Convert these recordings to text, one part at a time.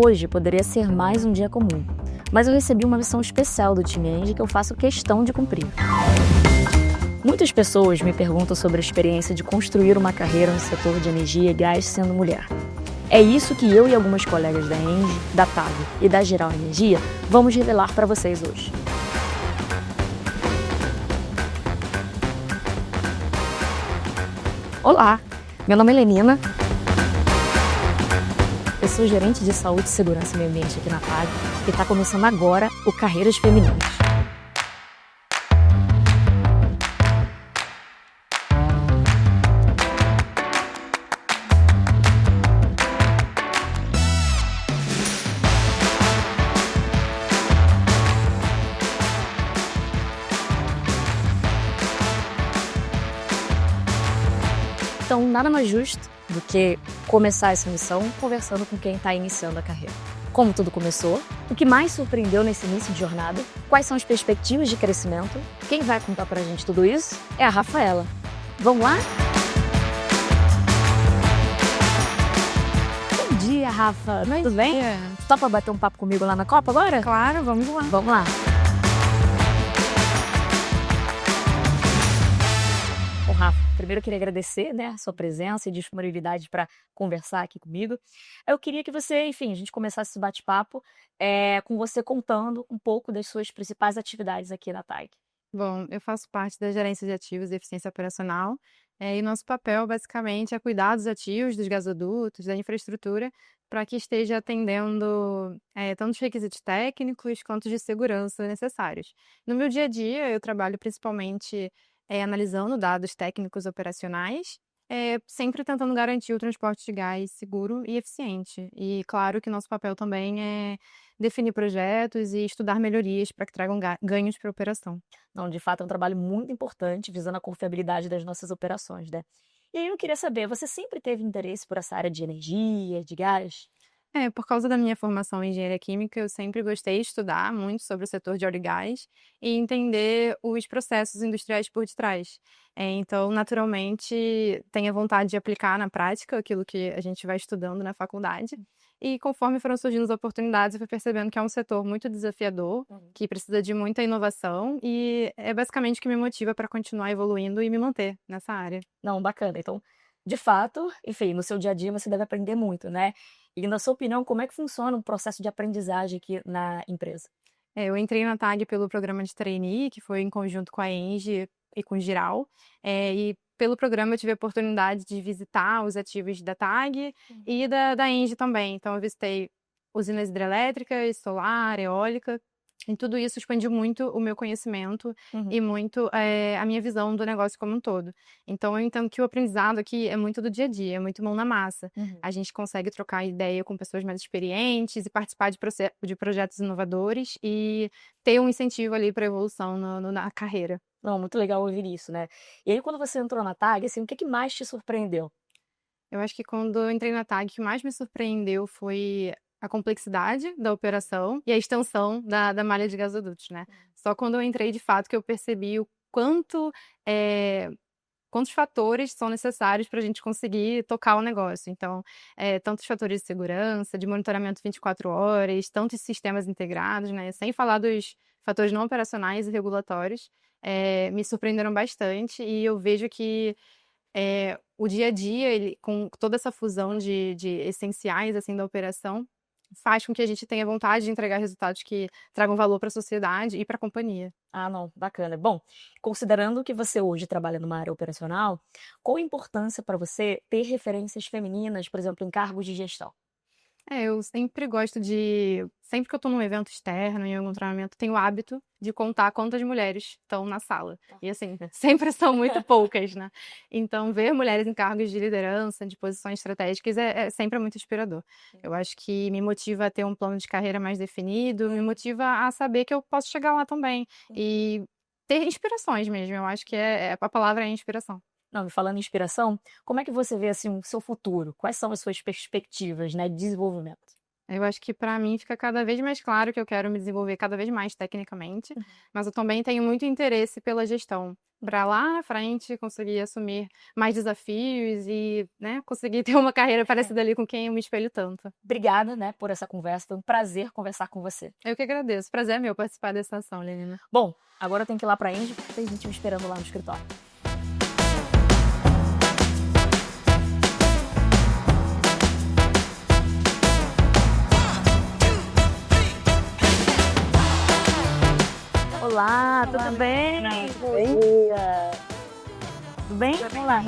Hoje poderia ser mais um dia comum, mas eu recebi uma missão especial do time Engie que eu faço questão de cumprir. Muitas pessoas me perguntam sobre a experiência de construir uma carreira no setor de energia e gás sendo mulher. É isso que eu e algumas colegas da Engie, da TAG e da Geral Energia vamos revelar para vocês hoje. Olá, meu nome é Lenina. Eu sou gerente de saúde, segurança e meio ambiente aqui na TAG e está começando agora o Carreiras Femininas. Então, nada mais justo do que começar essa missão conversando com quem está iniciando a carreira. Como tudo começou, o que mais surpreendeu nesse início de jornada, quais são as perspectivas de crescimento, quem vai contar pra gente tudo isso é a Rafaela. Vamos lá? Bom dia, Rafa. Tudo bem? Topa bater um papo comigo lá na Copa agora? Claro, vamos lá. Vamos lá. Bom, Rafa, primeiro eu queria agradecer, a sua presença e disponibilidade para conversar aqui comigo. Eu queria que você, enfim, a gente começasse esse bate-papo com você contando um pouco das suas principais atividades aqui na TAG. Bom, eu faço parte da gerência de ativos e eficiência operacional, e nosso papel, basicamente, é cuidar dos ativos, dos gasodutos, da infraestrutura, para que esteja atendendo tanto os requisitos técnicos quanto de segurança necessários. No meu dia a dia, eu trabalho principalmente analisando dados técnicos operacionais, sempre tentando garantir o transporte de gás seguro e eficiente. E claro que nosso papel também é definir projetos e estudar melhorias para que tragam ganhos para a operação. Não, de fato, é um trabalho muito importante visando a confiabilidade das nossas operações, né? E aí eu queria saber, você sempre teve interesse por essa área de energia, de gás? Por causa da minha formação em engenharia química, eu sempre gostei de estudar muito sobre o setor de óleo e gás e entender os processos industriais por detrás. Então, naturalmente, tenho a vontade de aplicar na prática aquilo que a gente vai estudando na faculdade. E conforme foram surgindo as oportunidades, eu fui percebendo que é um setor muito desafiador, que precisa de muita inovação e é basicamente o que me motiva para continuar evoluindo e me manter nessa área. Não, bacana. Então, de fato, enfim, no seu dia a dia você deve aprender muito, né? E na sua opinião, como é que funciona o processo de aprendizagem aqui na empresa? Eu entrei na TAG pelo programa de trainee, que foi em conjunto com a Engie e com o Giral, e pelo programa eu tive a oportunidade de visitar os ativos da TAG e da Engie também. Então eu visitei usinas hidrelétricas, solar, eólica, e tudo isso expandiu muito o meu conhecimento Uhum. e muito a minha visão do negócio como um todo. Então eu entendo que o aprendizado aqui é muito do dia a dia, é muito mão na massa. Uhum. A gente consegue trocar ideia com pessoas mais experientes e participar de projetos inovadores e ter um incentivo ali para evolução na carreira. Não, muito legal ouvir isso, né? E aí, quando você entrou na TAG, assim, o que mais te surpreendeu? Eu acho que quando eu entrei na TAG, o que mais me surpreendeu foi a complexidade da operação e a extensão da malha de gasodutos, né. Só quando eu entrei, de fato, que eu percebi o quanto, quantos fatores são necessários para a gente conseguir tocar o negócio. Então, tantos fatores de segurança, de monitoramento 24 horas, tantos sistemas integrados, né, sem falar dos fatores não operacionais e regulatórios, me surpreenderam bastante e eu vejo que o dia a dia, ele com toda essa fusão de essenciais, assim, da operação, faz com que a gente tenha vontade de entregar resultados que tragam valor para a sociedade e para a companhia. Ah, não, bacana. Bom, considerando que você hoje trabalha numa área operacional, qual a importância para você ter referências femininas, por exemplo, em cargos de gestão? Eu sempre gosto de sempre que eu estou num evento externo, em algum treinamento, tenho o hábito de contar quantas mulheres estão na sala. E assim, sempre são muito poucas, né. Então ver mulheres em cargos de liderança, de posições estratégicas é sempre muito inspirador. Eu acho que me motiva a ter um plano de carreira mais definido, me motiva a saber que eu posso chegar lá também. E ter inspirações mesmo, eu acho que a palavra é inspiração. Não, me falando em inspiração, como é que você vê, assim, o seu futuro? Quais são as suas perspectivas, né, de desenvolvimento? Eu acho que para mim fica cada vez mais claro que eu quero me desenvolver cada vez mais tecnicamente, mas eu também tenho muito interesse pela gestão, para lá na frente conseguir assumir mais desafios e, né, conseguir ter uma carreira parecida ali com quem eu me espelho tanto. Obrigada, né, por essa conversa, foi um prazer conversar com você. Eu que agradeço, prazer é meu participar dessa ação, Lenina. Bom, agora eu tenho que ir lá pra Engie, porque tem gente me esperando lá no escritório. Olá, tudo bem? Bom dia. Tudo bem? Vamos lá.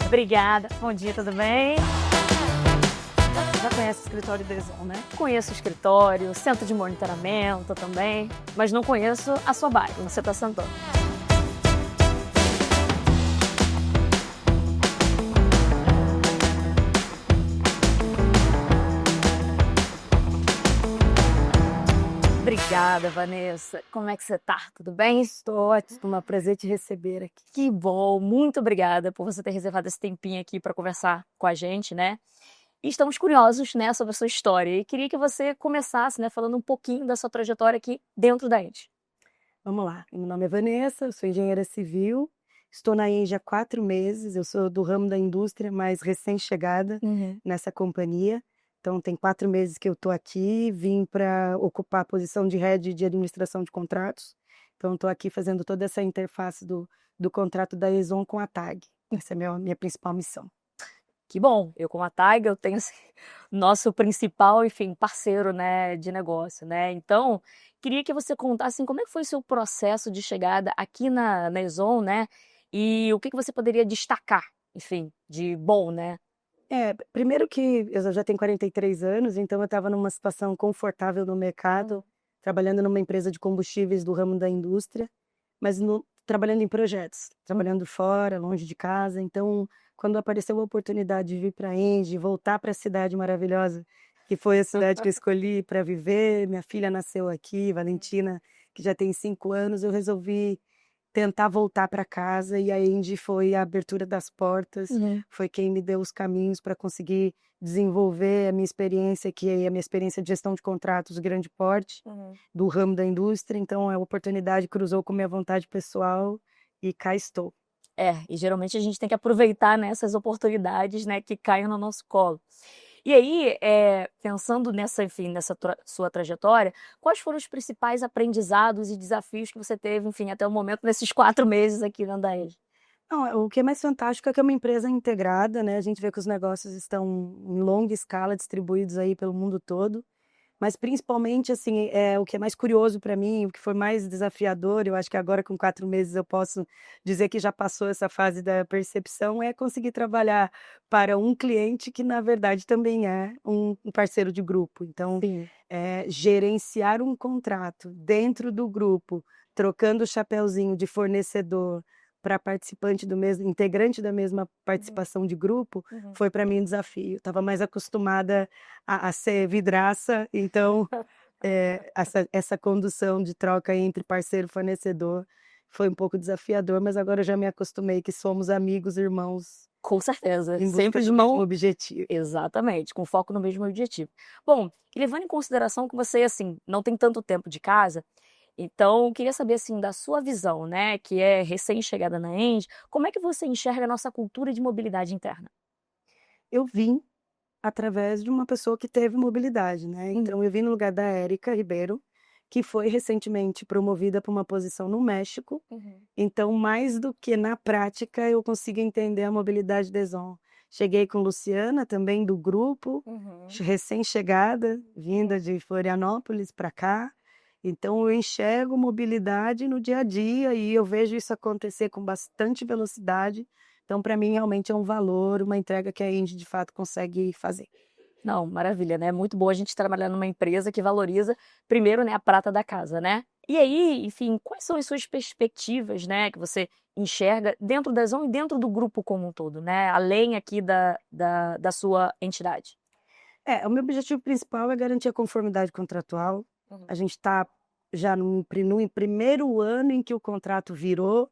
Obrigada. Bom dia, tudo bem? Já conhece o escritório da Exon, né? Conheço o escritório, o centro de monitoramento também, mas não conheço a sua base, você está sentando. Obrigada, Vanessa. Como é que você tá? Tudo bem? Estou ótimo, é um prazer te receber aqui. Que bom, muito obrigada por você ter reservado esse tempinho aqui para conversar com a gente, né? E estamos curiosos, né, sobre a sua história e queria que você começasse, né, falando um pouquinho da sua trajetória aqui dentro da Engie. Vamos lá, meu nome é Vanessa, eu sou engenheira civil, estou na Engie há 4 meses, eu sou do ramo da indústria, mas recém-chegada nessa companhia. Então tem 4 meses que eu estou aqui, vim para ocupar a posição de head de administração de contratos. Então estou aqui fazendo toda essa interface do contrato da Exon com a TAG. Essa é a minha principal missão. Que bom, eu como a TAG, eu tenho assim, nosso principal, enfim, parceiro, né, de negócio, né? Então, queria que você contasse assim, como é que foi o seu processo de chegada aqui na Exon, né? E o que você poderia destacar, enfim, de bom, né? Primeiro que eu já tenho 43 anos, então eu estava numa situação confortável no mercado, trabalhando numa empresa de combustíveis do ramo da indústria, mas trabalhando em projetos, trabalhando fora, longe de casa. Então, quando apareceu a oportunidade de vir para a Engie, voltar para a cidade maravilhosa, que foi a cidade que eu escolhi para viver, minha filha nasceu aqui, Valentina, que já tem 5 anos, eu resolvi tentar voltar para casa e a Engie foi a abertura das portas, foi quem me deu os caminhos para conseguir desenvolver a minha experiência, que é a minha experiência de gestão de contratos grande porte, do ramo da indústria. Então a oportunidade cruzou com minha vontade pessoal e cá estou. E geralmente a gente tem que aproveitar, né, essas oportunidades, né, que caem no nosso colo. E aí, pensando nessa, enfim, nessa sua trajetória, quais foram os principais aprendizados e desafios que você teve, enfim, até o momento, nesses 4 meses aqui dentro da Engie? Não, o que é mais fantástico é que é uma empresa integrada, né? A gente vê que os negócios estão em longa escala, distribuídos aí pelo mundo todo. Mas principalmente, assim, o que é mais curioso para mim, o que foi mais desafiador, eu acho que agora com 4 meses eu posso dizer que já passou essa fase da percepção, é conseguir trabalhar para um cliente que na verdade também é um parceiro de grupo. Então, gerenciar um contrato dentro do grupo, trocando o chapeuzinho de fornecedor para participante do mesmo, integrante da mesma participação de grupo, foi para mim um desafio. Estava mais acostumada a ser vidraça, então essa condução de troca entre parceiro e fornecedor foi um pouco desafiador, mas agora eu já me acostumei que somos amigos, irmãos. Com certeza, sempre de mesmo objetivo. Exatamente, com foco no mesmo objetivo. Bom, e levando em consideração que você, assim, não tem tanto tempo de casa, então, eu queria saber, assim, da sua visão, né, que é recém-chegada na Engie, como é que você enxerga a nossa cultura de mobilidade interna? Eu vim através de uma pessoa que teve mobilidade, né? Então, eu vim no lugar da Érica Ribeiro, que foi recentemente promovida para uma posição no México. Então, mais do que na prática, eu consigo entender a mobilidade da Exon. Cheguei com Luciana, também do grupo, recém-chegada, vinda de Florianópolis para cá. Então, eu enxergo mobilidade no dia a dia e eu vejo isso acontecer com bastante velocidade. Então, para mim, realmente é um valor, uma entrega que a Engie, de fato, consegue fazer. Não, maravilha, né? É muito bom a gente trabalhar numa empresa que valoriza, primeiro, né, a prata da casa, né? E aí, enfim, quais são as suas perspectivas, né, que você enxerga dentro da Exon e dentro do grupo como um todo, né? Além aqui da sua entidade. O meu objetivo principal é garantir a conformidade contratual. A gente está já no primeiro ano em que o contrato virou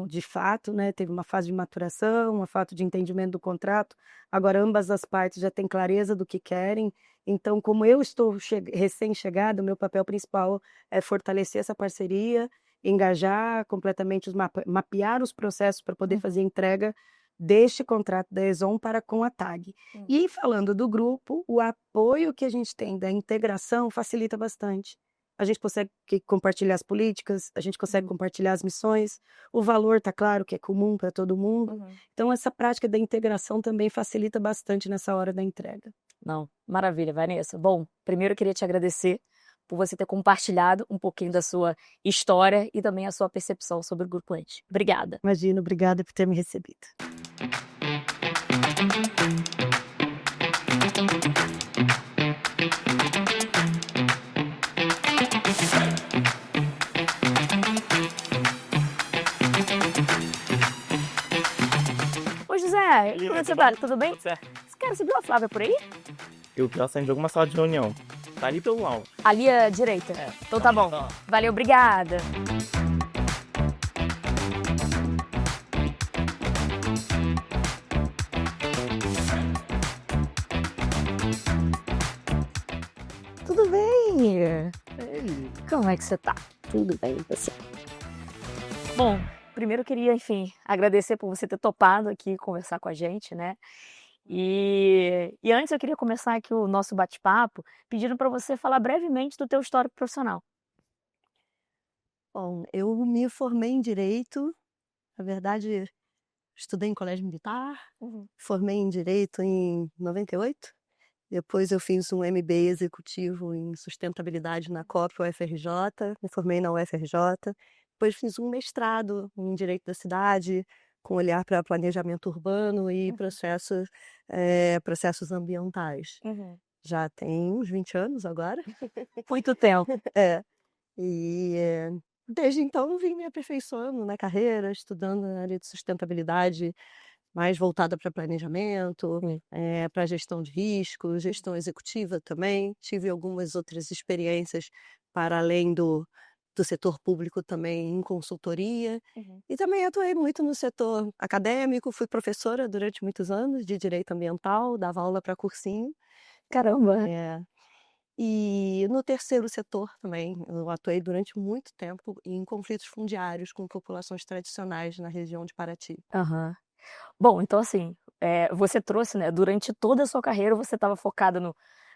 de fato, né, teve uma fase de maturação, uma fase de entendimento do contrato, agora ambas as partes já têm clareza do que querem, então como eu estou recém-chegada, o meu papel principal é fortalecer essa parceria, engajar completamente, mapear os processos para poder fazer a entrega deste contrato da Exxon para com a TAG. E falando do grupo, o apoio que a gente tem da integração facilita bastante. A gente consegue compartilhar as políticas, a gente consegue compartilhar as missões, o valor está claro que é comum para todo mundo. Então essa prática da integração também facilita bastante nessa hora da entrega. Não, maravilha, Vanessa. Bom, primeiro eu queria te agradecer por você ter compartilhado um pouquinho da sua história e também a sua percepção sobre o Grupo Andes. Obrigada. Imagina, obrigada por ter me recebido. Oi, José, como é que você tá? Tudo bem? Tudo certo. Cara, você viu a Flávia por aí? Eu vi ela saindo de alguma sala de reunião. Tá ali pelo lounge. Ali à direita? É. Então tá bom. Valeu, obrigada. Tudo bem? Ei. Como é que você tá? Tudo bem com você? Bom, primeiro eu queria, enfim, agradecer por você ter topado aqui conversar com a gente, né? E antes eu queria começar aqui o nosso bate-papo pedindo para você falar brevemente do teu histórico profissional. Bom, eu me formei em Direito, na verdade, estudei em colégio militar, formei em Direito em 98, depois eu fiz um MBA executivo em sustentabilidade na COP UFRJ, me formei na UFRJ, depois fiz um mestrado em Direito da Cidade, com olhar para planejamento urbano e processos ambientais. Já tem uns 20 anos agora. Muito tempo. E desde então vim me aperfeiçoando na carreira, estudando na área de sustentabilidade, mais voltada para planejamento, para gestão de risco, gestão executiva também. Tive algumas outras experiências para além do setor público também em consultoria. E também atuei muito no setor acadêmico, fui professora durante muitos anos de direito ambiental, dava aula para cursinho. Caramba! E no terceiro setor também, eu atuei durante muito tempo em conflitos fundiários com populações tradicionais na região de Paraty. Bom, então assim, você trouxe, né, durante toda a sua carreira você estava focada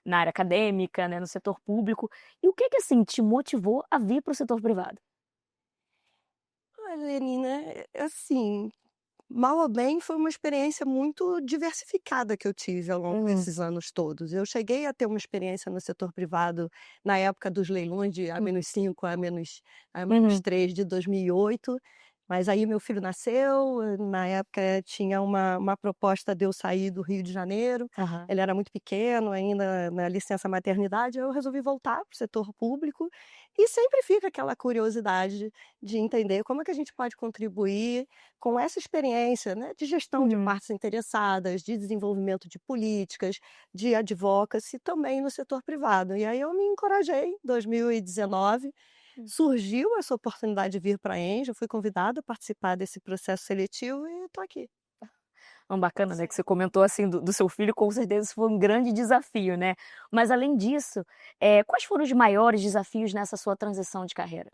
na área acadêmica, né, no setor público. E o que assim te motivou a vir para o setor privado? Olha, Lenina, assim, mal ou bem, foi uma experiência muito diversificada que eu tive ao longo desses anos todos. Eu cheguei a ter uma experiência no setor privado na época dos leilões de A-5, A-3 de 2008, mas aí meu filho nasceu, na época tinha uma proposta de eu sair do Rio de Janeiro, ele era muito pequeno ainda na licença maternidade, eu resolvi voltar para o setor público e sempre fica aquela curiosidade de entender como é que a gente pode contribuir com essa experiência, né, de gestão de partes interessadas, de desenvolvimento de políticas, de advocacy também no setor privado. E aí eu me encorajei em 2019, surgiu essa oportunidade de vir para a ENGIE, eu fui convidada a participar desse processo seletivo e estou aqui. Bacana, né, que você comentou assim do seu filho, com certeza isso foi um grande desafio, né? Mas além disso, quais foram os maiores desafios nessa sua transição de carreira?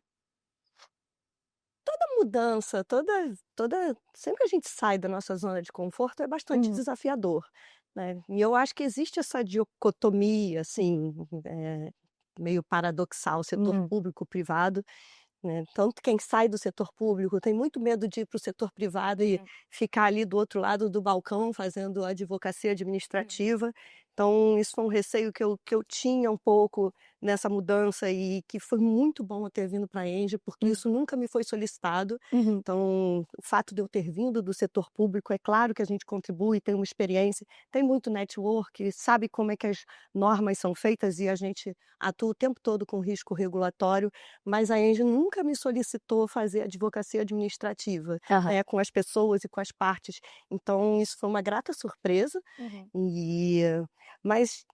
Toda mudança, sempre que a gente sai da nossa zona de conforto é bastante desafiador, né? E eu acho que existe essa dicotomia, assim, meio paradoxal, setor público-privado, né? Tanto quem sai do setor público tem muito medo de ir para o setor privado e ficar ali do outro lado do balcão fazendo advocacia administrativa. Então, isso foi um receio que eu tinha um pouco nessa mudança e que foi muito bom eu ter vindo para a ENGIE, porque isso nunca me foi solicitado. Então, o fato de eu ter vindo do setor público, é claro que a gente contribui, tem uma experiência, tem muito network, sabe como é que as normas são feitas e a gente atua o tempo todo com risco regulatório, mas a ENGIE nunca me solicitou fazer advocacia administrativa, né, com as pessoas e com as partes. Então, isso foi uma grata surpresa. Mas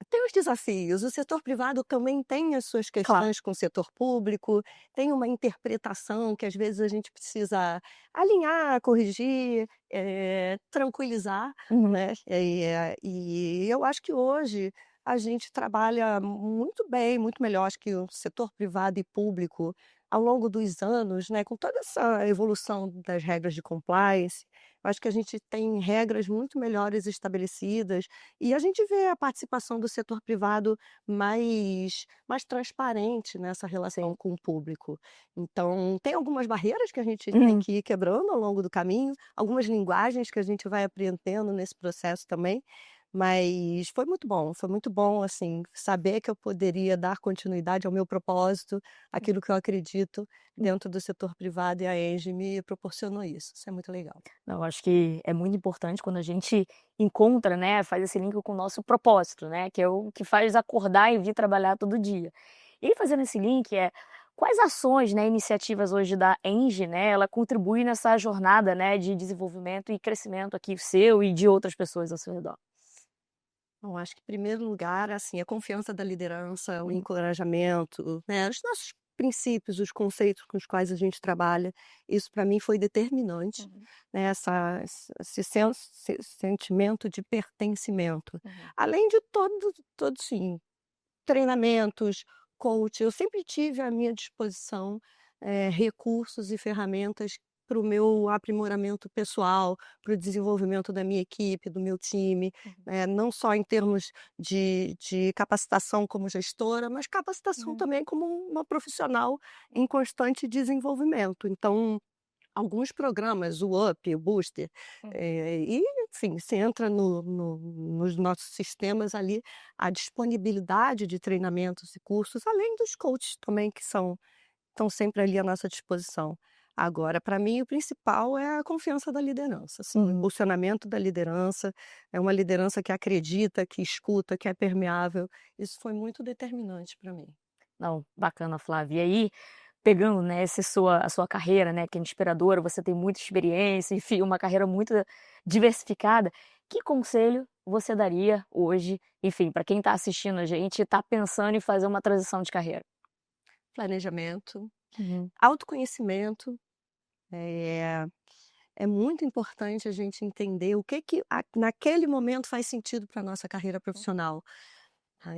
Tem os desafios. O setor privado também tem as suas questões com o setor público, tem uma interpretação que às vezes a gente precisa alinhar, corrigir, tranquilizar, né? E eu acho que hoje a gente trabalha muito bem, muito melhor, acho que o setor privado e público, ao longo dos anos, né, com toda essa evolução das regras de compliance, eu acho que a gente tem regras muito melhores estabelecidas e a gente vê a participação do setor privado mais transparente nessa relação com o público. Então, tem algumas barreiras que a gente tem que ir quebrando ao longo do caminho, algumas linguagens que a gente vai aprendendo nesse processo também, mas foi muito bom, assim, saber que eu poderia dar continuidade ao meu propósito, aquilo que eu acredito dentro do setor privado e a ENGIE me proporcionou isso. Isso é muito legal. Não, eu acho que é muito importante quando a gente encontra, né, faz esse link com o nosso propósito, né, que é o que faz acordar e vir trabalhar todo dia. E aí, fazendo esse link, quais ações, né, iniciativas hoje da ENGIE, né, ela contribui nessa jornada, né, de desenvolvimento e crescimento aqui seu e de outras pessoas ao seu redor? Bom, acho que em primeiro lugar, assim, a confiança da liderança, o encorajamento, né, os nossos princípios, os conceitos com os quais a gente trabalha, isso para mim foi determinante, né, esse sentimento de pertencimento. Além de todo sim, treinamentos, coach, eu sempre tive à minha disposição recursos e ferramentas para o meu aprimoramento pessoal, para o desenvolvimento da minha equipe, do meu time, não só em termos de capacitação como gestora, mas capacitação também como uma profissional em constante desenvolvimento. Então, alguns programas, o UP, o Booster, e enfim, você entra nos nossos sistemas ali, a disponibilidade de treinamentos e cursos, além dos coaches também que estão sempre ali à nossa disposição. Agora, para mim, o principal é a confiança da liderança, assim, o impulsionamento da liderança, é uma liderança que acredita, que escuta, que é permeável. Isso foi muito determinante para mim. Não, bacana, Flávia. E aí, pegando, né, a sua carreira, né, que é inspiradora, você tem muita experiência, enfim, uma carreira muito diversificada. Que conselho você daria hoje, enfim, para quem está assistindo a gente e está pensando em fazer uma transição de carreira? Planejamento, autoconhecimento. É muito importante a gente entender o que naquele momento faz sentido para a nossa carreira profissional.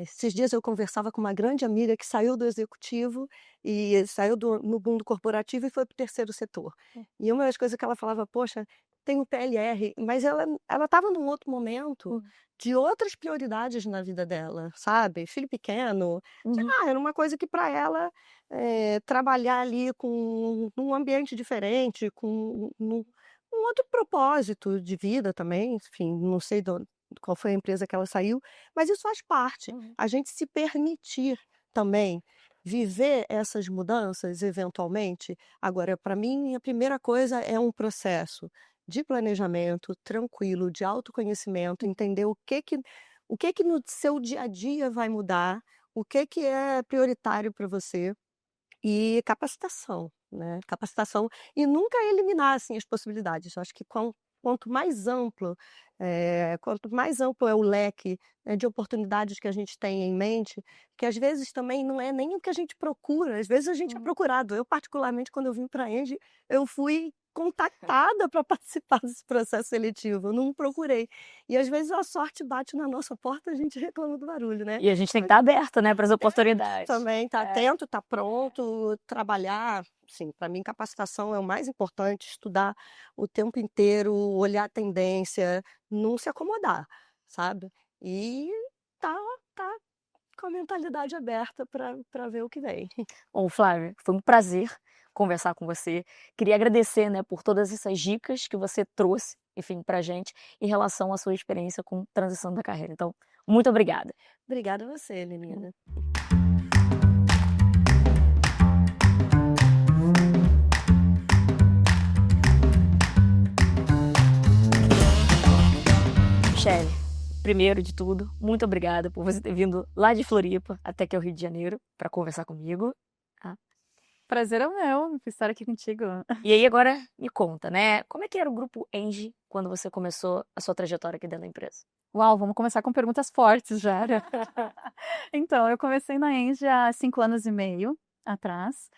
Esses dias eu conversava com uma grande amiga que saiu do executivo e saiu no mundo corporativo e foi para o terceiro setor. E uma das coisas que ela falava, poxa, tem o PLR, mas ela estava num outro momento de outras prioridades na vida dela, sabe? Filho pequeno, sei lá, era uma coisa que para ela trabalhar ali num ambiente diferente, com um outro propósito de vida também, enfim, não sei qual foi a empresa que ela saiu, mas isso faz parte. A gente se permitir também viver essas mudanças eventualmente. Agora, para mim, a primeira coisa é um processo de planejamento tranquilo, de autoconhecimento, entender o que no seu dia a dia vai mudar, o que é prioritário para você e capacitação, né? Capacitação e nunca eliminar assim as possibilidades. Eu acho que quanto mais amplo é o leque, né, de oportunidades que a gente tem em mente, que às vezes também não é nem o que a gente procura, às vezes a gente é procurado. Eu, particularmente, quando eu vim para a ENGIE, eu fui contactada para participar desse processo seletivo, eu não procurei. E às vezes a sorte bate na nossa porta, a gente reclama do barulho, né? E a gente tem que estar aberta, né, para as oportunidades. Também tá atento, tá pronto, trabalhar. Sim, para mim capacitação é o mais importante, estudar o tempo inteiro, olhar a tendência, não se acomodar, sabe? E tá com a mentalidade aberta para ver o que vem. Bom, Flávia, foi um prazer conversar com você. Queria agradecer, né, por todas essas dicas que você trouxe, enfim, pra gente em relação à sua experiência com transição da carreira. Então, muito obrigada. Obrigada a você, Lenina. Michele, primeiro de tudo, muito obrigada por você ter vindo lá de Floripa até aqui ao Rio de Janeiro para conversar comigo. Tá? Prazer é meu estar aqui contigo. E aí agora me conta, né? Como é que era o grupo Engie quando você começou a sua trajetória aqui dentro da empresa? Uau, vamos começar com perguntas fortes já, né? Então, eu comecei na Engie há 5 anos e meio atrás.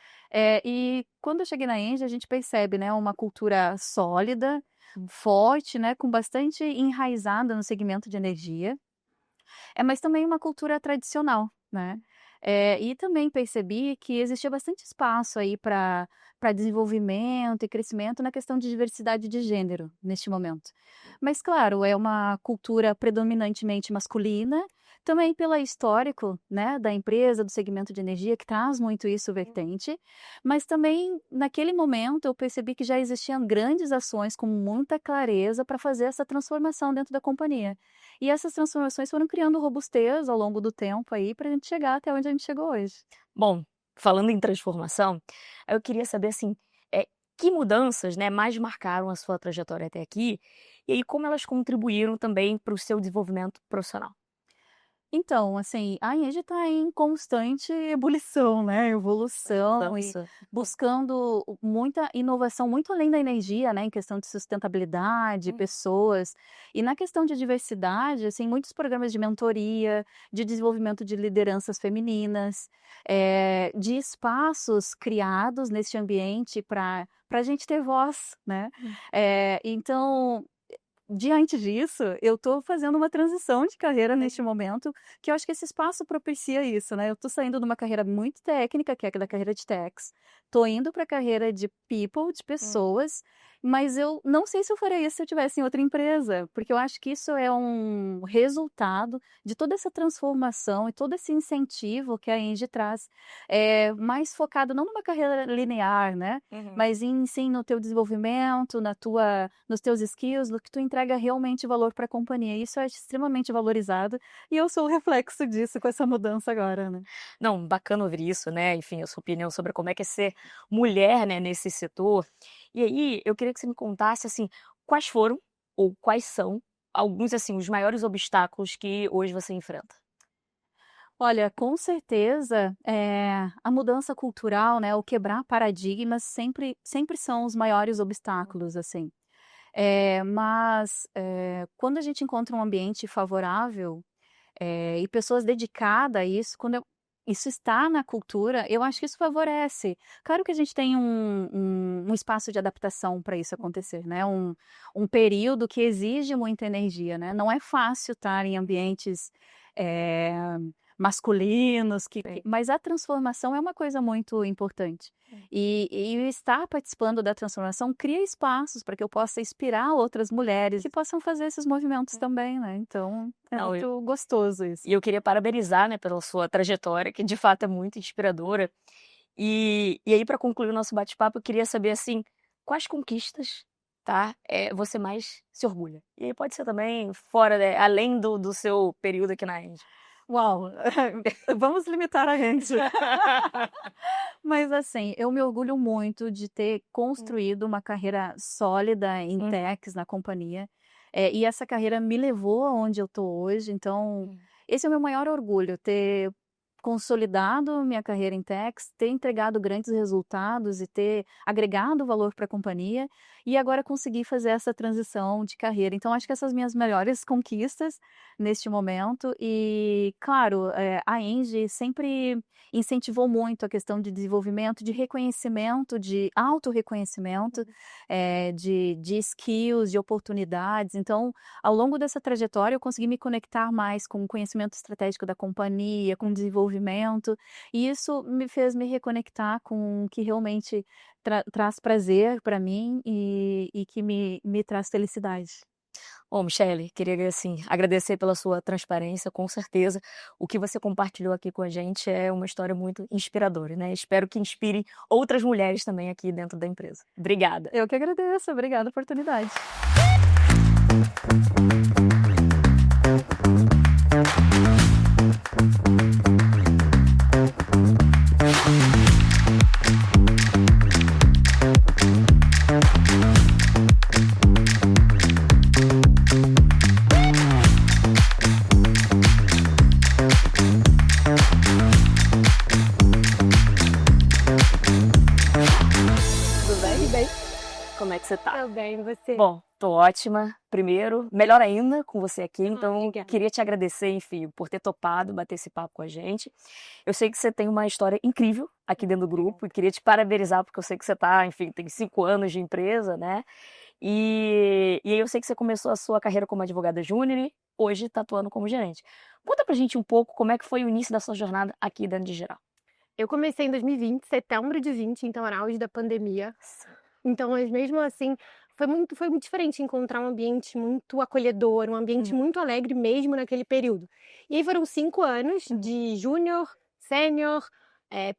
E quando eu cheguei na Engie, a gente percebe, né, uma cultura sólida, forte, né, com bastante enraizada no segmento de energia. Mas também uma cultura tradicional, né? E também percebi que existia bastante espaço aí para desenvolvimento e crescimento na questão de diversidade de gênero neste momento. Mas, claro, é uma cultura predominantemente masculina, também pelo histórico, né, da empresa, do segmento de energia, que traz muito isso vertente, mas também naquele momento eu percebi que já existiam grandes ações com muita clareza para fazer essa transformação dentro da companhia. E essas transformações foram criando robustez ao longo do tempo aí para a gente chegar até onde a gente chegou hoje. Bom, falando em transformação, eu queria saber assim, que mudanças, né, mais marcaram a sua trajetória até aqui e aí como elas contribuíram também para o seu desenvolvimento profissional? Então, assim, a Engie está em constante ebulição, né, evolução e Nossa. buscando muita inovação, muito além da energia, né, em questão de sustentabilidade, pessoas. E na questão de diversidade, assim, muitos programas de mentoria, de desenvolvimento de lideranças femininas, de espaços criados neste ambiente para a gente ter voz, né? Então, diante disso, eu estou fazendo uma transição de carreira neste momento, que eu acho que esse espaço propicia isso, né? Eu estou saindo de uma carreira muito técnica, que é da carreira de techs, estou indo para a carreira de people, de pessoas, mas eu não sei se eu faria isso se eu estivesse em outra empresa, porque eu acho que isso é um resultado de toda essa transformação e todo esse incentivo que a Engie traz, mais focado não numa carreira linear, né? Mas sim no teu desenvolvimento, nos teus skills, no que tu entrega realmente valor para a companhia. Isso é extremamente valorizado e eu sou o reflexo disso com essa mudança agora, né? Não, bacana ouvir isso, né? Enfim, a sua opinião sobre como é que é ser mulher, né, nesse setor. E aí, eu queria que você me contasse, assim, quais foram ou quais são alguns, assim, os maiores obstáculos que hoje você enfrenta? Olha, com certeza, a mudança cultural, né, o quebrar paradigmas sempre são os maiores obstáculos, assim. Mas quando a gente encontra um ambiente favorável e pessoas dedicadas a isso, isso está na cultura, eu acho que isso favorece. Claro que a gente tem um espaço de adaptação para isso acontecer, né? Um período que exige muita energia, né? Não é fácil estar em ambientes masculinos, mas a transformação é uma coisa muito importante. E estar participando da transformação cria espaços para que eu possa inspirar outras mulheres que possam fazer esses movimentos também, né? Então, muito gostoso isso. E eu queria parabenizar, né, pela sua trajetória, que de fato é muito inspiradora. E aí, para concluir o nosso bate-papo, eu queria saber, assim, quais conquistas, tá, você mais se orgulha? E aí pode ser também fora, né, além do seu período aqui na Engie. Uau, vamos limitar a gente. Mas assim, eu me orgulho muito de ter construído uma carreira sólida em techs na companhia. E essa carreira me levou aonde eu estou hoje. Então, esse é o meu maior orgulho, ter consolidado minha carreira em techs, ter entregado grandes resultados e ter agregado valor para a companhia e agora conseguir fazer essa transição de carreira. Então, acho que essas minhas melhores conquistas neste momento e, claro, a Engie sempre incentivou muito a questão de desenvolvimento, de reconhecimento, de autorreconhecimento, de skills, de oportunidades. Então, ao longo dessa trajetória, eu consegui me conectar mais com o conhecimento estratégico da companhia, com o desenvolvimento, e isso me fez me reconectar com o que realmente traz prazer para mim e que me traz felicidade. Bom, Michele, queria assim, agradecer pela sua transparência, com certeza. O que você compartilhou aqui com a gente é uma história muito inspiradora, né? Espero que inspire outras mulheres também aqui dentro da empresa. Obrigada. Eu que agradeço, obrigada a oportunidade. Tô bem, você? Bom, tô ótima. Primeiro, melhor ainda com você aqui, então obrigada. queria te agradecer, enfim, por ter topado bater esse papo com a gente. Eu sei que você tem uma história incrível aqui dentro do grupo e queria te parabenizar, porque eu sei que você tá, enfim, tem 5 anos de empresa, né? E aí eu sei que você começou a sua carreira como advogada júnior e hoje tá atuando como gerente. Conta pra gente um pouco como é que foi o início da sua jornada aqui dentro de Geral. Eu comecei em 2020, setembro de 20, então era auge da pandemia. Então, mas mesmo assim, foi muito diferente encontrar um ambiente muito acolhedor, um ambiente muito alegre mesmo naquele período. E aí foram 5 anos de júnior, sênior,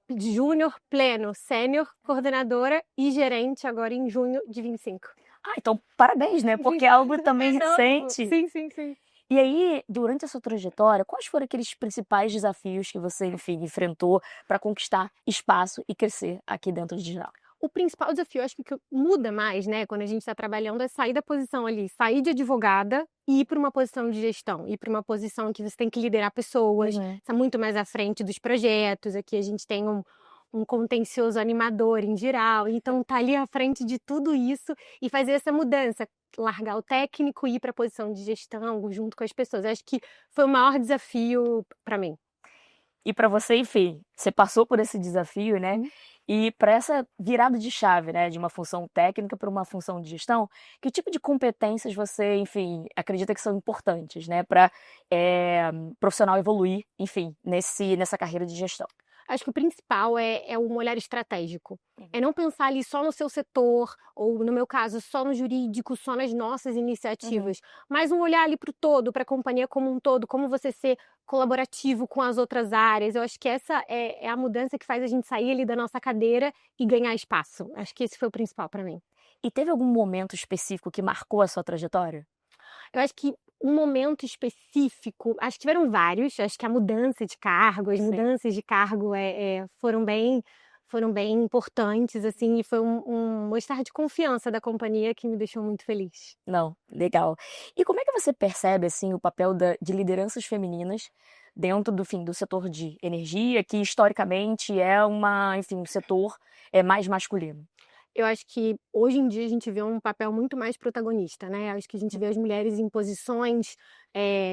de júnior, pleno, sênior, coordenadora e gerente agora em junho de 25. Ah, então parabéns, né? Porque é algo também recente. Sim. E aí, durante a sua trajetória, quais foram aqueles principais desafios que você, enfim, enfrentou para conquistar espaço e crescer aqui dentro de Geral? O principal desafio, acho que o que muda mais, né, quando a gente está trabalhando, é sair da posição ali, sair de advogada e ir para uma posição de gestão, ir para uma posição que você tem que liderar pessoas, está muito mais à frente dos projetos. Aqui a gente tem um contencioso animador em geral, então tá ali à frente de tudo isso e fazer essa mudança, largar o técnico e ir para a posição de gestão junto com as pessoas. Acho que foi o maior desafio para mim. E para você, enfim, você passou por esse desafio, né? E para essa virada de chave, né, de uma função técnica para uma função de gestão, que tipo de competências você, enfim, acredita que são importantes, né, para profissional evoluir, enfim, nessa carreira de gestão? Acho que o principal é um olhar estratégico. É não pensar ali só no seu setor, ou no meu caso, só no jurídico, só nas nossas iniciativas, mas um olhar ali para o todo, para a companhia como um todo, como você ser colaborativo com as outras áreas. Eu acho que essa é a mudança que faz a gente sair ali da nossa cadeira e ganhar espaço. Acho que esse foi o principal para mim. E teve algum momento específico que marcou a sua trajetória? Eu acho que um momento específico, acho que tiveram vários, acho que a mudança de cargo, as mudanças de cargo foram bem importantes, assim, e foi um estar de confiança da companhia que me deixou muito feliz. Não, legal. E como é que você percebe, assim, o papel de lideranças femininas dentro do setor de energia, que historicamente é um setor mais masculino? Eu acho que hoje em dia a gente vê um papel muito mais protagonista, né? Acho que a gente vê as mulheres em posições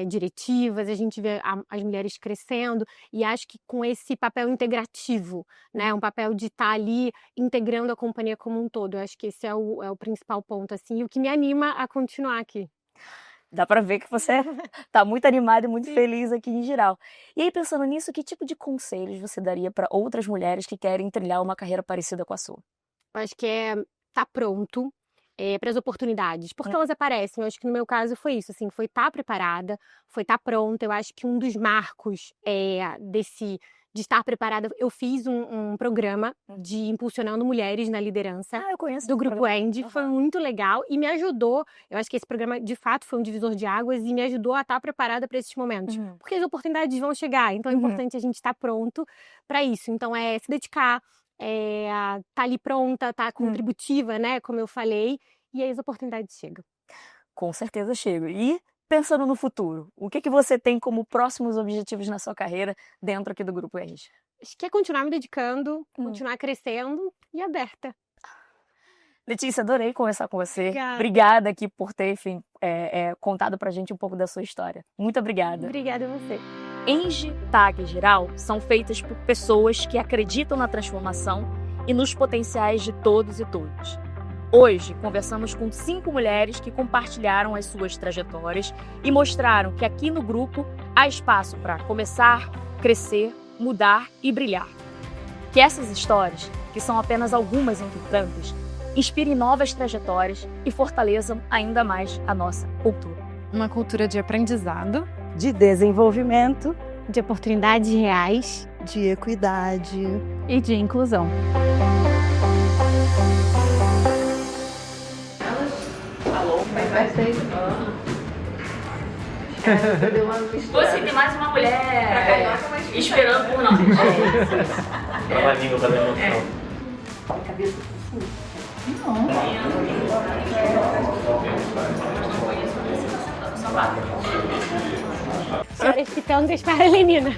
diretivas, a gente vê as mulheres crescendo, e acho que com esse papel integrativo, né? Um papel de estar ali integrando a companhia como um todo. Eu acho que esse é o principal ponto, assim, e o que me anima a continuar aqui. Dá para ver que você tá muito animada e muito feliz aqui em Geral. E aí, pensando nisso, que tipo de conselhos você daria para outras mulheres que querem trilhar uma carreira parecida com a sua? Eu acho que tá pronto para as oportunidades, porque elas aparecem. Eu acho que no meu caso foi isso, assim, foi estar preparada, foi estar pronta. Eu acho que um dos marcos de estar preparada, eu fiz um programa de impulsionando mulheres na liderança. Eu conheço do esse Grupo programa. Andy, foi muito legal e me ajudou. Eu acho que esse programa de fato foi um divisor de águas e me ajudou a estar preparada para esses momentos, porque as oportunidades vão chegar, então é importante a gente estar pronto para isso. Então se dedicar, tá ali pronta, tá contributiva, né, como eu falei, e aí as oportunidades chegam. Com certeza chego. E pensando no futuro, o que você tem como próximos objetivos na sua carreira dentro aqui do Grupo RG? Acho que é continuar me dedicando, continuar crescendo e aberta. Letícia, adorei conversar com você. Obrigada aqui por ter, enfim, contado pra gente um pouco da sua história. Muito obrigada. Obrigada a você. Engie, TAG e Geral são feitas por pessoas que acreditam na transformação e nos potenciais de todos e todas. Hoje, conversamos com 5 mulheres que compartilharam as suas trajetórias e mostraram que aqui no grupo há espaço para começar, crescer, mudar e brilhar. Que essas histórias, que são apenas algumas entre tantas, inspirem novas trajetórias e fortaleçam ainda mais a nossa cultura. Uma cultura de aprendizado, De desenvolvimento. De oportunidades reais De equidade. E de inclusão. Você tem mais uma mulher esperando por nós. Trava a língua pra dar emoção. Senhoras pitangas para a Lenina.